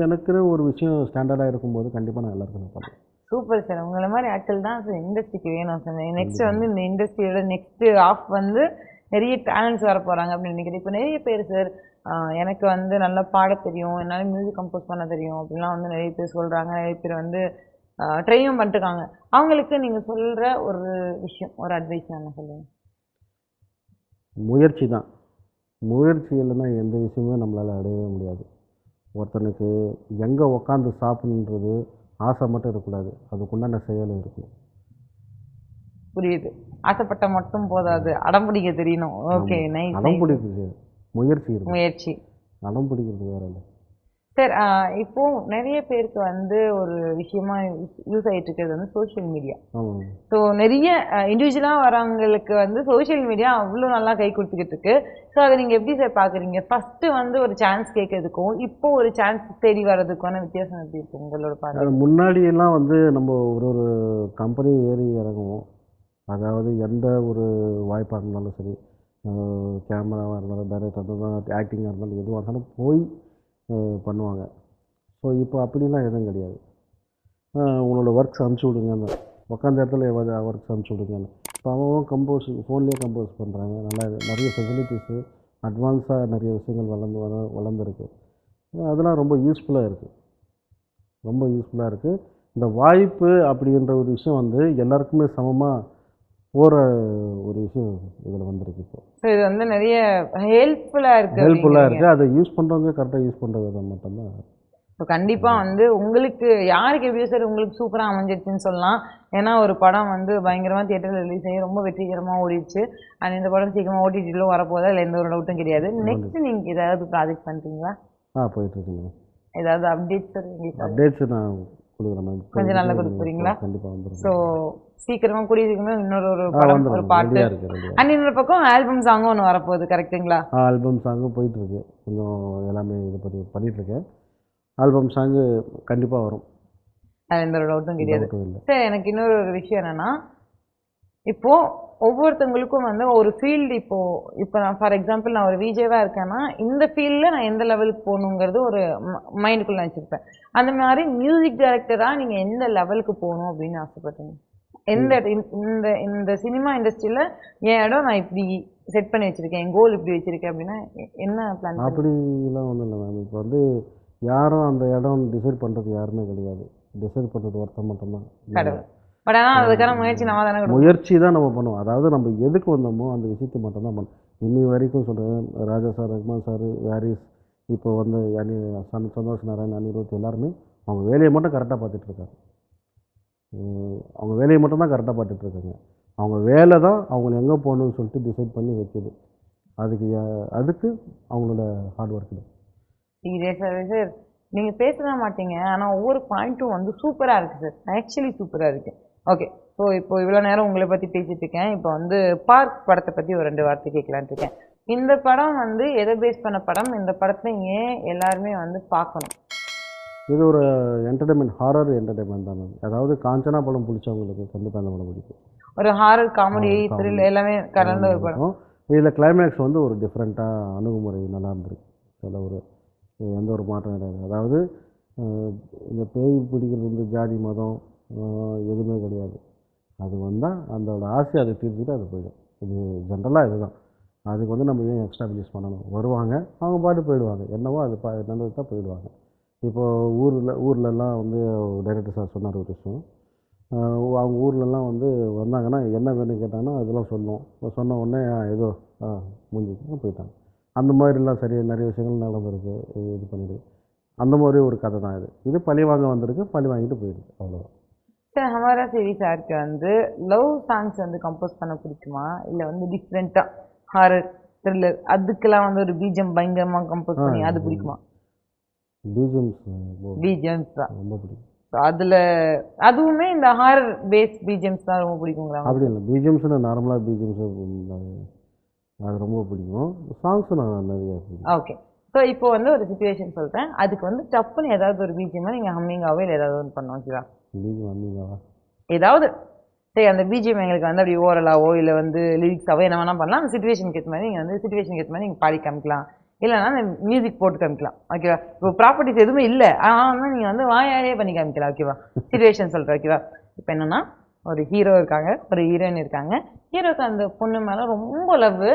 [SPEAKER 1] எனக்குன்னு ஒரு விஷயம் ஸ்டாண்டர்டாக இருக்கும்போது கண்டிப்பாக நான் எல்லாருக்கும் நான் பண்ணுவேன். சூப்பர் சார், உங்களை மாதிரி ஆட்கள் தான் சார் இண்டஸ்ட்ரிக்கு வேணும் சார். நெக்ஸ்ட் வந்து இந்த இண்டஸ்ட்ரியோட நெக்ஸ்ட் ஆஃப் வந்து நிறைய டேலண்ட்ஸ் வர போகிறாங்க அப்படின்னு நினைக்கிறேன். இப்போ நிறைய பேர் சார் எனக்கு வந்து நல்லா பாட தெரியும், என்னால் மியூசிக் கம்போஸ் பண்ண தெரியும் அப்படின்லாம் வந்து நிறைய பேர் சொல்கிறாங்க. நிறைய பேர் வந்து ட்ரையும் பண்ணிட்டுருக்காங்க. அவங்களுக்கு நீங்கள் சொல்கிற ஒரு விஷயம், ஒரு அட்வைஸ் என்ன சொல்லுங்கள்? முயற்சி தான். முயற்சி இல்லைன்னா எந்த விஷயமே நம்மளால் அடையவே முடியாது. ஒருத்தனுக்கு எங்கே உக்காந்து சாப்பிடணுன்றது ஆசை மட்டும் இருக்கக்கூடாது, அதுக்குண்டான செயலும் இருக்கணும். புரியுது. ஆசைப்பட்ட மட்டும் போதாது, அடம் பிடிக்க தெரியணும். Okay, nice. அடம் பிடிக்கிறது முயற்சி இருக்கு. முயற்சி, அடம் பிடிக்கிறது வேற இல்லை சார். இப்போ நிறைய பேருக்கு வந்து ஒரு விஷயமா யூஸ் ஆகிட்டு இருக்கிறது வந்து சோஷியல் மீடியா. ஸோ நிறைய இண்டிவிஜுவலாக வரவங்களுக்கு வந்து சோஷியல் மீடியா அவ்வளோ நல்லா கை கொடுத்துக்கிட்டு இருக்கு. ஸோ அதை நீங்கள் எப்படி சார் பார்க்குறீங்க? ஃபஸ்ட்டு வந்து ஒரு சான்ஸ் கேட்கறதுக்கும் இப்போ ஒரு சான்ஸ் தேடி வர்றதுக்கான வித்தியாசம் எப்படி இருக்குது உங்களோட பார்த்து? முன்னாடியெல்லாம் வந்து நம்ம ஒரு கம்பெனி ஏறி இறங்குவோம். அதாவது எந்த ஒரு வாய்ப்பாக இருந்தாலும் சரி, கேமராவாக இருந்தாலும், டைரக்டராக இருந்தாலும், ஆக்டிங்காக இருந்தாலும், எதுவாக இருந்தாலும் போய் பண்ணுவாங்க. ஸோ இப்போ அப்படிலாம் எதுவும் கிடையாது. உங்களோட ஒர்க்ஸ் அனுப்பிச்சி விடுங்க, உட்காந்த இடத்துல ஒர்க்ஸ் அனுப்பிச்சி விடுங்க. இப்போ அவன் கம்போஸ் ஃபோன்லேயே கம்போஸ் பண்ணுறாங்க. நல்லா நிறைய ஃபெசிலிட்டிஸு அட்வான்ஸாக நிறைய விஷயங்கள் வளர்ந்துருக்கு. அதெல்லாம் ரொம்ப யூஸ்ஃபுல்லாக இருக்குது, ரொம்ப யூஸ்ஃபுல்லாக இருக்குது. இந்த வாய்ப்பு அப்படின்ற ஒரு விஷயம் வந்து எல்லாருக்குமே சமமாக போகிற ஒரு விஷயம் இதில் வந்திருக்கு. இப்போ இது வந்து நிறைய ஹெல்ப்ஃபுல்லாக இருக்குது. அதை யூஸ் பண்ணுறவங்க கரெக்டாக யூஸ் பண்ணுற விதம் மட்டும்தான்
[SPEAKER 2] ஸோ கண்டிப்பாக வந்து உங்களுக்கு யாருக்கு எப்படியோ சரி உங்களுக்கு சூப்பராக அமைஞ்சிருச்சுன்னு சொல்லலாம். ஏன்னா ஒரு படம் வந்து பயங்கரமாக தியேட்டரில் ரிலீஸ் ஆகி ரொம்ப வெற்றிகரமாக ஓடிடுச்சு. அண்ட் இந்த படம் சீக்கிரமாக ஓடிடிலும் வரப்போதா, இல்லை எந்த ஒரு டவுட்டும் கிடையாது. நெக்ஸ்ட் நீங்கள் ஏதாவது ப்ராஜெக்ட் பண்ணுறீங்களா?
[SPEAKER 1] போயிட்டுருக்குங்க.
[SPEAKER 2] ஏதாவது அப்டேட்ஸ் எங்களுக்கு
[SPEAKER 1] அப்டேட்ஸ் நான் கொடுக்குறேன் மேம்.
[SPEAKER 2] கொஞ்சம் நல்லா கொடுக்க போகிறீங்களா?
[SPEAKER 1] கண்டிப்பாக வந்துடும்.
[SPEAKER 2] ஸோ சீக்கிரமாக கூடிய சீக்கிரமாக இன்னொரு ஒரு படம் ஒரு பாட்டு
[SPEAKER 1] இருக்குது.
[SPEAKER 2] அண்ட் இன்னொரு பக்கம் ஆல்பம் சாங்கும் ஒன்று வரப்போகுது, கரெக்டுங்களா?
[SPEAKER 1] ஆல்பம் சாங்கும் போயிட்டுருக்கு. கொஞ்சம் எல்லாமே இது பண்ணிகிட்ருக்கேன். ஆல்பம் சாங்கு கண்டிப்பாக வரும்,
[SPEAKER 2] அது எந்த ஒரு டவுட்டும் கிடையாது.
[SPEAKER 1] இல்லை.
[SPEAKER 2] சரி, எனக்கு இன்னொரு ஒரு விஷயம் என்னென்னா, இப்போது ஒவ்வொருத்தவங்களுக்கும் வந்து ஒரு ஃபீல்டு இப்போ நான் ஃபார் எக்ஸாம்பிள் நான் ஒரு விஜேவாக இருக்கேன்னா இந்த ஃபீல்டில் நான் எந்த லெவலுக்கு போகணுங்கிறது ஒரு மைண்டுக்குள்ளே வச்சுருப்பேன். அந்த மாதிரி மியூசிக் டைரக்டராக நீங்கள் எந்த லெவலுக்கு போகணும் அப்படின்னு ஆசைப்பட்டீங்க? எந்த இந்த இந்த சினிமா இண்டஸ்ட்ரியில் என் இடம் நான் இப்படி செட் பண்ணி வச்சுருக்கேன், என் கோல் இப்படி வச்சுருக்கேன் அப்படின்னா என்ன பிளான்?
[SPEAKER 1] அப்படிலாம் ஒன்றும் இல்லை மேம். இப்போ வந்து யாரும் அந்த இடம் டிசைட் பண்ணுறது யாருமே கிடையாது. டிசைட் பண்ணுறது ஒருத்தர் மட்டும்தான்.
[SPEAKER 2] பட் ஆனால் அதுக்கான முயற்சி நம்ம தானே
[SPEAKER 1] முயற்சி தான் நம்ம பண்ணுவோம். அதாவது நம்ம எதுக்கு வந்தோமோ அந்த விஷயத்தை மட்டும் தான் பண்ணுவோம். இன்னி வரைக்கும் சொல்கிறேன், ராஜா சார், ரஹ்மான் சார், ஹாரிஸ், இப்போ வந்து சந்தோஷ் நாராயண், அனிருத் எல்லாருமே அவங்க வேலையை மட்டும் கரெக்டாக பார்த்துட்ருக்காங்க. அவங்க வேலையை மட்டும் தான் கரெக்டாக பார்த்துட்ருக்காங்க. அவங்க வேலை தான் அவங்கள எங்கே போகணுன்னு சொல்லிட்டு டிசைட் பண்ணி வைக்கிது. அதுக்கு அவங்களோட ஹார்ட் ஒர்க் தான்.
[SPEAKER 2] சீரியஸாகவே சார் நீங்கள் பேசலாம் மாட்டீங்க, ஆனால் ஒவ்வொரு பாயிண்ட்டும் வந்து சூப்பராக இருக்குது சார். ஆக்சுவலி சூப்பராக இருக்குது. ஓகே, ஸோ இப்போ இவ்வளோ நேரம் உங்களை பற்றி பேசிகிட்டு இருக்கேன். இப்போ வந்து பார்க் படத்தை பற்றி ஒரு 2 வார்த்தை கேட்கலான்ட்டு இருக்கேன். இந்த படம் வந்து எதை பேஸ் பண்ண படம்? இந்த படத்தை ஏன் எல்லாருமே வந்து பார்க்கணும்?
[SPEAKER 1] இது ஒரு என்டர்டைன்மெண்ட், ஹாரர் என்டர்டைன்மெண்ட் தான் மேம். அதாவது காஞ்சனா படம் பிடிச்சவங்களுக்கு கண்டிப்பாக அந்த படம் பிடிக்கும்.
[SPEAKER 2] ஒரு ஹாரர், காமெடி, த்ரில் எல்லாமே கலந்த ஒரு படம்.
[SPEAKER 1] இதில் கிளைமேக்ஸ் வந்து ஒரு டிஃப்ரெண்ட்டாக அணுகுமுறை நல்லா இருந்திருக்கு. அதில் ஒரு எந்த ஒரு மாற்றம் கிடையாது. அதாவது இந்த பேய் பிடிக்கிறது வந்து ஜாதி மதம் எதுவுமே கிடையாது. அது வந்தால் அதோட ஆசை அதை தீர்த்துட்டு அது போயிடும். இது ஜென்ரலாக இதுதான். அதுக்கு வந்து நம்ம ஏன் எக்ஸ்ட்ரா பிலிஸ் பண்ணணும்? வருவாங்க, அவங்க பாட்டு போயிடுவாங்க, என்னவோ அது நல்லது தான் போயிடுவாங்க. இப்போது ஊர்லெலாம் வந்து டைரக்டர் சார் சொன்னார் ஒரு விஷயம். அவங்க ஊர்லெலாம் வந்து வந்தாங்கன்னா என்ன வேணும்னு கேட்டாங்கன்னா அதெல்லாம் சொன்ன உடனே ஏதோ முடிஞ்சிட்டு போயிட்டாங்க. அந்த மாதிரிலாம் நிறைய விஷயங்கள் நடந்திருக்கு. இது பண்ணியிருக்கு. அந்த மாதிரி ஒரு கதை தான் இது பழி வாங்க வந்திருக்கு, பழி வாங்கிட்டு போயிருக்கு, அவ்வளோதான்.
[SPEAKER 2] சார், ஹமாரா சீரிஸ் சாருக்கு வந்து லவ் சாங்ஸ் வந்து கம்போஸ் பண்ண பிடிக்குமா, இல்லை வந்து டிஃப்ரெண்ட்டாக ஹாரர், த்ரில்லர் அதுக்கெல்லாம் வந்து ஒரு பீஜம் பயங்கரமாக கம்போஸ் பண்ணி அது பிடிக்குமா? பிஜிஎம்ஸ் தான்
[SPEAKER 1] ரொம்ப பிடிக்கும்.
[SPEAKER 2] அதில் அதுவுமே இந்த ஹாரர் பேஸ் பிஜிஎம்ஸ் தான் ரொம்ப பிடிக்குங்களா?
[SPEAKER 1] அப்படி இல்லை, பிஜிஎம்ஸ்னா நார்மலாக பிஜிஎம்ஸ் அது ரொம்ப பிடிக்கும். சாங்ஸும் நான் நிறைய பிடிக்கும்.
[SPEAKER 2] ஓகே, ஸோ இப்போ வந்து ஒரு சுச்சுவேஷன் சொல்கிறேன், அதுக்கு வந்து டப்புன்னு ஏதாவது ஒரு பிஜிஎம்மா நீங்கள் ஹம்மிங்காவோ இல்லை ஏதாவது ஒன்று பண்ணோம், ஓகேவா?
[SPEAKER 1] பிஜிஎம் ஹம்மிங்காவா?
[SPEAKER 2] ஏதாவது சரி, அந்த பிஜிஎம் எங்களுக்கு வந்து அப்படி ஓரலாவோ இல்லை வந்து லிரிக்ஸாவோ என்ன வேணால் பண்ணலாம். அந்த சிச்சுவேஷனுக்கு ஏற்ற மாதிரி நீங்கள் வந்து சிச்சுவேஷனுக்கு ஏற்ற மாதிரி நீங்கள் பாடி காமிக்கலாம், இல்லைனா அந்த மியூசிக் போட்டு காமிக்கலாம், ஓகேவா? இப்போ ப்ராப்பர்ட்டிஸ் எதுவுமே இல்லை, ஆனால் நீங்கள் வந்து வாயாலே பண்ணி காமிக்கலாம், ஓகேவா? சிச்சுவேஷன் சொல்கிறேன், ஓகேவா? இப்போ என்னென்னா ஒரு ஹீரோ இருக்காங்க, ஒரு ஹீரோயின் இருக்காங்க. ஹீரோக்கு அந்த பொண்ணு மேலே ரொம்ப லவ்,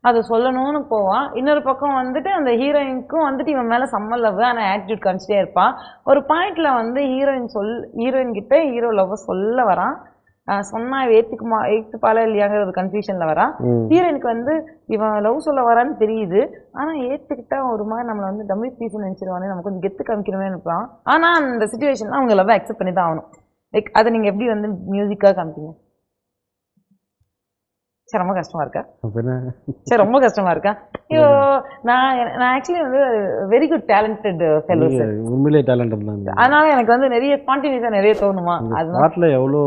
[SPEAKER 2] அதை சொல்லணும்னு போவான். இன்னொரு பக்கம் வந்துட்டு அந்த ஹீரோயினுக்கும் வந்துட்டு இவன் மேலே செம்ம லவ், ஆனால் ஆட்டிடியூட் காமிச்சிட்டே இருப்பான். ஒரு பாயிண்டில் வந்து ஹீரோயின் கிட்ட ஹீரோ லவ் சொல்ல வரான். சொன்னா ஏற்றுப்பாளா இல்லையாங்கிற ஒரு கன்ஃபியூஷனில் வரான். ஹீரோயினுக்கு வந்து இவன் லவ் சொல்ல வரான்னு தெரியுது, ஆனால் ஏற்றுக்கிட்டா ஒரு மாதிரி நம்மளை வந்து டம்மி பீஸ்ன்னு நினச்சிருவானே, நம்ம கொஞ்சம் கெத்து காமிக்கணுமே இருப்பான். ஆனால் அந்த சுச்சுவேஷன்லாம் அவங்க லவ் அக்செப்ட் பண்ணி தான் ஆகணும். லைக் அதை நீங்கள் எப்படி வந்து மியூசிக்காக காமிப்பீங்க? சரி, ரொம்ப கஷ்டமா இருக்கா? சரி, ரொம்ப கஷ்டமா இருக்கா? ஐயோ, நான் ஆக்சுவலி வந்து very good talented fellow sir. உண்மையிலே டேலண்டட் தான். அதனால எனக்கு வந்து நிறைய ஸ்பான்டேனியஸா நிறைய தோணுமா? அது நாட்டில் எவ்வளோ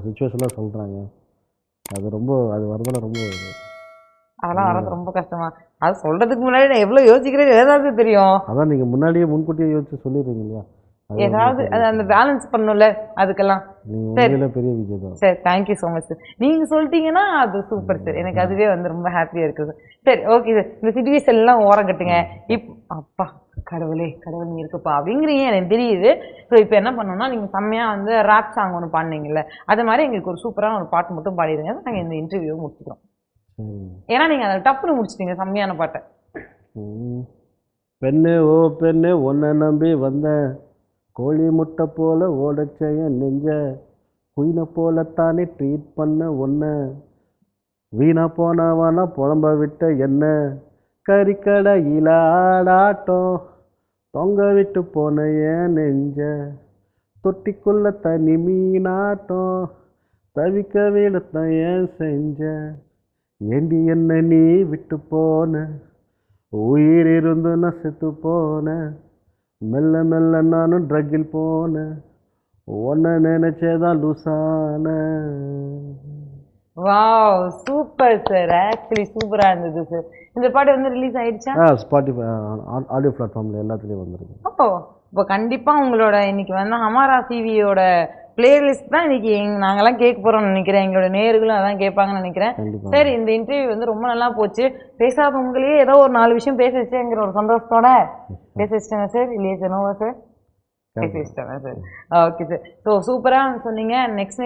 [SPEAKER 2] சிச்சுவேஷன்லாம் சொல்றாங்க, அது வரதுல ரொம்ப அதெல்லாம் வரது ரொம்ப கஷ்டமா? அது சொல்றதுக்கு முன்னாடி நான் எவ்வளோ யோசிக்கிறேன் ஏதாவது தெரியும். அதான் நீங்க முன்னாடியே முன்கூட்டியே யோசிச்சு சொல்லிடுறீங்க இல்லையா? ஏதாவது அந்த பேலன்ஸ் பண்ணணும்ல, அதுக்கெல்லாம். சரி, பெரிய விஜய் தான். சரி, தேங்க்யூ ஸோ மச் சார். நீங்கள் சொல்லிட்டீங்கன்னா அது சூப்பர் சார், எனக்கு அதுவே வந்து ரொம்ப ஹாப்பியாக இருக்குது சார். சரி, ஓகே சார், இந்த சிச்சுவேஷன் எல்லாம் ஓரம் கட்டுங்க. அப்பா கடவுளே, கடவுள் நீ இருக்குப்பா அப்படிங்கிறீங்க, எனக்கு தெரியுது. ஸோ இப்போ என்ன பண்ணோம்னா, நீங்கள் செம்மையாக வந்து ராப் சாங் ஒன்று பாடினீங்கல்ல, அது மாதிரி எங்களுக்கு ஒரு சூப்பரான ஒரு பாட்டு மட்டும் பாடிடுங்க, நாங்கள் இந்த இன்டர்வியூவை முடிச்சுக்கிறோம். ஏன்னா நீங்கள் அதை டப்புன்னு முடிச்சிட்டீங்க செம்மையான பாட்டை. பெண்ணு ஓ பெண்ணு ஒன்றை நம்பி வந்தேன், கோழி முட்டை போல ஓடச்செய்ய நெஞ்ச, குயினை போலத்தானே ட்ரீட் பண்ண ஒன்ன, வீணா போனவனா புலம்ப விட்ட என்ன, கறிக்கடையில் ஆடாட்டம்
[SPEAKER 1] தொங்க விட்டு போன ஏன் நெஞ்ச தொட்டிக்குள்ள தனி மீனாட்டம் தவிக்க விடத்தான் ஏன் செஞ்ச ஏண்டி என்ன நீ விட்டு போன உயிர் இருந்து நான் செத்து போன மெல்ல மெல்ல நானும் ட்ரக்கில் போனேன் உன்னை நினைச்சேதான் லூசான.
[SPEAKER 2] வாவ் சூப்பர் சார், ஆக்சுவலி சூப்பரா இருந்தது சார். இந்த பாட்டு வந்து ரிலீஸ் ஆயிடுச்சா?
[SPEAKER 1] ஸ்பாட்டிஃபை ஆடியோ பிளாட்ஃபார்மில் எல்லாத்துலேயும் வந்திருக்கு.
[SPEAKER 2] ஓ, இப்போ கண்டிப்பா உங்களோட இன்னைக்கு வந்து ஹமாரா சிவியோட பிளேலிஸ்ட் தான் இன்னைக்கு நாங்கெல்லாம் கேட்க போறோம்னு நினைக்கிறேன். எங்களோட நேயர்களும் அதான் கேட்பாங்கன்னு நினைக்கிறேன்.
[SPEAKER 1] கண்டிப்பாக
[SPEAKER 2] சார், இந்த இன்டர்வியூ வந்து ரொம்ப நல்லா போச்சு. பேசாத உங்களையே ஏதோ ஒரு 4 விஷயம் பேச வச்சேங்கிற ஒரு சந்தோஷத்தோட பேச வச்சிட்டேங்க சார். இல்லையா சார்? நோவா சார்? பேச வச்சிட்டேன் சார். Okay sir. ஸோ சூப்பராக சொன்னீங்க. நெக்ஸ்ட்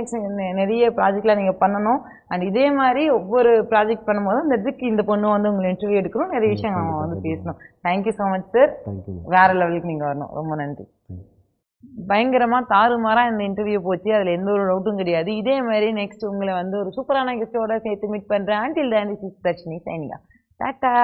[SPEAKER 2] நிறைய ப்ராஜெக்ட்லாம் நீங்கள் பண்ணணும். அண்ட் இதே மாதிரி ஒவ்வொரு ப்ராஜெக்ட் பண்ணும்போது இந்த இதுக்கு இந்த பொண்ணு வந்து உங்களை இன்டர்வியூ எடுக்கணும், நிறைய விஷயம் நம்ம வந்து பேசணும். Thank you so much sir.
[SPEAKER 1] Thank you.
[SPEAKER 2] வேற லெவலுக்கு நீங்கள் வரணும். ரொம்ப நன்றி. பயங்கரமா தாறுமாறா இந்த இன்டர்வியூ போச்சு. அதுல எந்த ஒரு டவுட்டும் கிடையாது. இதே மாதிரி நெக்ஸ்ட் உங்களை வந்து ஒரு சூப்பரான கெஸ்டோட சேர்த்து மீட் பண்றேன். Until then, this is Darshini signing off. Tata.